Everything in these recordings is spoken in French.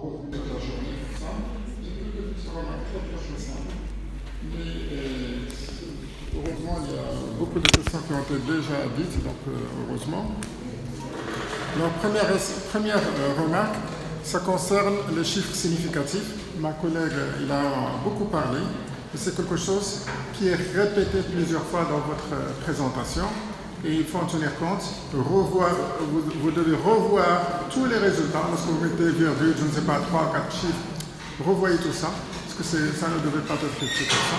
cours de la journée, tout ça. J'ai vu que ce remarque très simple. Mais heureusement, il y a beaucoup de questions qui ont été déjà dites, donc heureusement. Donc, première remarque, ça concerne les chiffres significatifs. Ma collègue, il a beaucoup parlé. C'est quelque chose qui est répété plusieurs fois dans votre présentation. Et il faut en tenir compte, vous devez revoir tous les résultats, lorsque vous mettez virgule, je ne sais pas, 3 ou 4 chiffres, revoyez tout ça, parce que ça ne devait pas être écrit comme ça.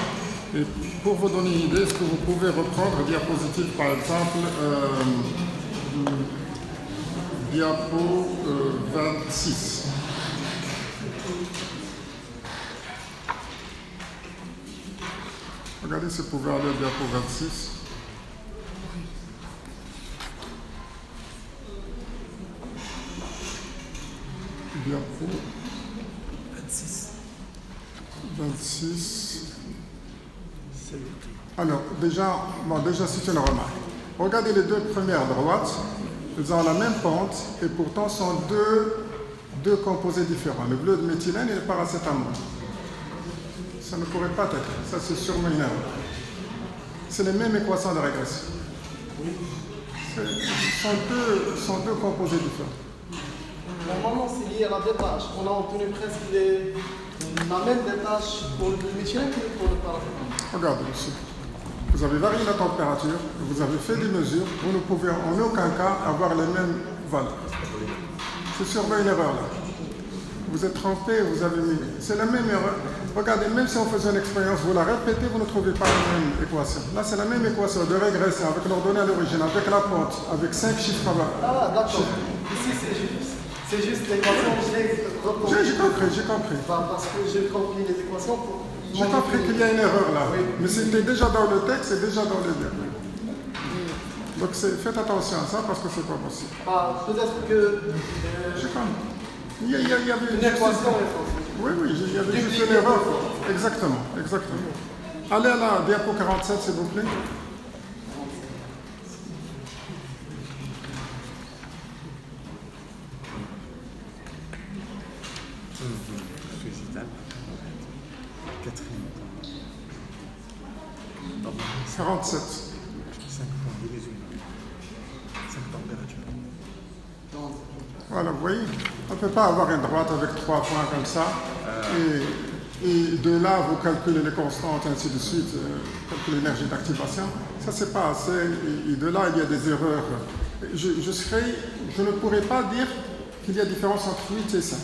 Et pour vous donner une idée, est-ce que vous pouvez reprendre diapositive, par exemple, diapo 26. Regardez si vous pouvez aller au diapo 26. Diapo 26. Alors, déjà c'est une remarque. Regardez les deux premières droites, elles ont la même pente et pourtant sont deux composés différents, le bleu de méthylène et le paracétamol. Ça ne pourrait pas être, ça c'est sûrement une erreur. C'est les mêmes équations de régression. Ce sont deux composés différents. Normalement, c'est lié à la détache. On a obtenu presque la même détache pour le méthylène que pour le paracétamol. Regardez ici. Vous avez varié la température, vous avez fait des mesures, vous ne pouvez en aucun cas avoir les mêmes valeurs. C'est sûrement une erreur là. Vous êtes trompé, vous avez mis. C'est la même erreur. Regardez, même si on faisait une expérience, vous la répétez, vous ne trouvez pas la même équation. Là, c'est la même équation de régression avec l'ordonnée à l'origine, avec la pente, avec 5 chiffres avant. Ah, d'accord. Ici, c'est juste l'équation. J'ai compris. Parce que j'ai compris les équations pour. J'ai compris qu'il y a une erreur là. Oui. Mais c'était déjà dans le texte, c'est déjà dans le diagramme. Donc faites attention à ça parce que c'est pas possible. Peut-être que. J'ai compris. Il y avait une équation. Oui, il y avait juste une erreur. Exactement. Allez à la diapo 47, s'il vous plaît. « 47. » 5 points de résumé. 5 températures. Voilà, vous voyez, on ne peut pas avoir une droite avec 3 points comme ça. Et de là, vous calculez les constantes, ainsi de suite, calculez l'énergie d'activation. Ça, c'est pas assez. Et de là, il y a des erreurs. Je ne pourrais pas dire qu'il y a différence entre 8 et 5.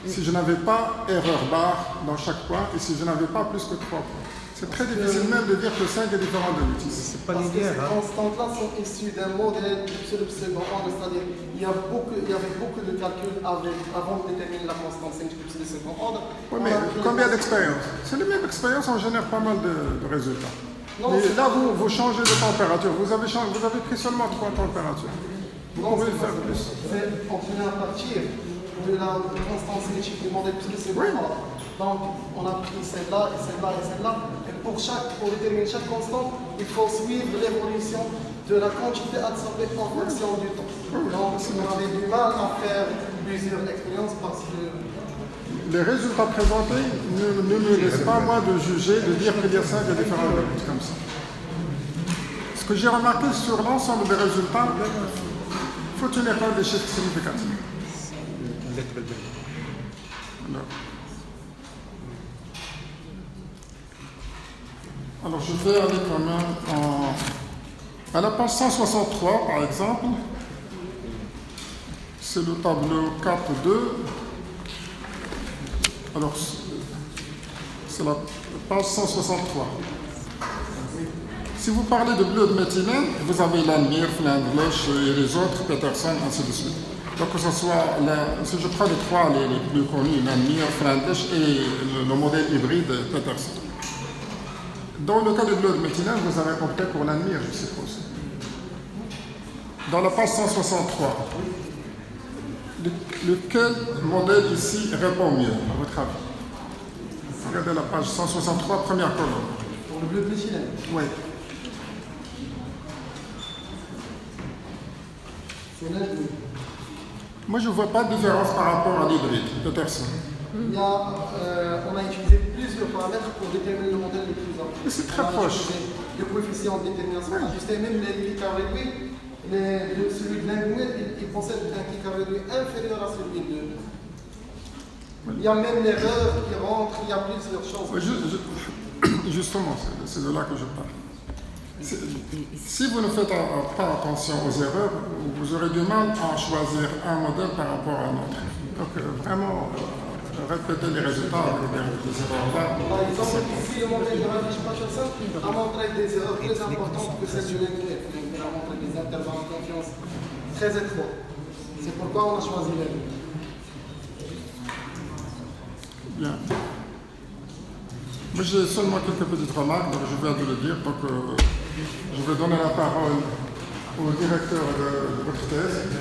Si je n'avais pas erreur barre dans chaque point et si je n'avais pas plus que 3 points. C'est très difficile même de dire que 5 est différent de 8. C'est pas Parce que linéaire. ces constantes-là sont issues d'un modèle de second ordre, c'est-à-dire il y avait beaucoup de calculs avant de déterminer la constante 5 de second ordre. Oui, mais combien d'expériences? C'est les mêmes expériences, on génère pas mal de résultats. Non, mais là, vous changez de température. Vous avez pris seulement 3 températures. Vous pouvez le faire plus. On venait à partir de la constante cinétique du modèle de second ordre. Donc, on a pris celle-là et celle-là et celle-là. Et pour déterminer chaque constante, il faut suivre l'évolution de la quantité absorbée en fonction du temps. Donc, on avait du mal à faire plusieurs expériences parce que. Les résultats présentés ne me laissent pas, moi, de juger, de dire qu'il y a 5 différents de comme ça. Ce que j'ai remarqué sur l'ensemble des résultats, il faut tenir compte des chiffres significatifs. Alors, je vais aller quand même à la page 163, par exemple. C'est le tableau 4.2. Alors, c'est la page 163. Si vous parlez de bleu de méthylène, vous avez Lanmire, Flinders et les autres, Peterson, ainsi de suite. Donc, que ce soit, si je prends les trois les plus connus, Lanmire, Flinders et le modèle hybride Peterson. Dans le cas de bleu de méthylène, vous avez opté pour Lanmire, je suppose. Dans la page 163, lequel modèle ici répond mieux, à votre avis? Regardez la page 163, première colonne. Pour le bleu de méthylène? Oui. C'est Lanmire. Moi, je ne vois pas de différence par rapport à l'hybride, Peterson. On a utilisé plusieurs paramètres pour déterminer le modèle le plus important. Mais c'est très On a proche. utilisé le coefficient de détermination, on a ajusté même les clics réduits. Celui de Linguet, il possède un clic réduit inférieur à celui de. Il y a même l'erreur qui rentre, il y a plusieurs choses. Justement, c'est de là que je parle. Si vous ne faites pas attention aux erreurs, vous aurez du mal à choisir un modèle par rapport à un autre. Donc vraiment, répéter les résultats avec des erreurs-là. Par exemple, ici, le modèle de Radish Patterson a montré des erreurs plus importantes que celles de Linguet. Il a montré des intervalles de confiance très étroits. C'est pourquoi on a choisi Linguet. Bien. Moi, j'ai seulement quelques petites remarques, donc je viens de le dire. Donc, je vais donner la parole au directeur de votre thèse.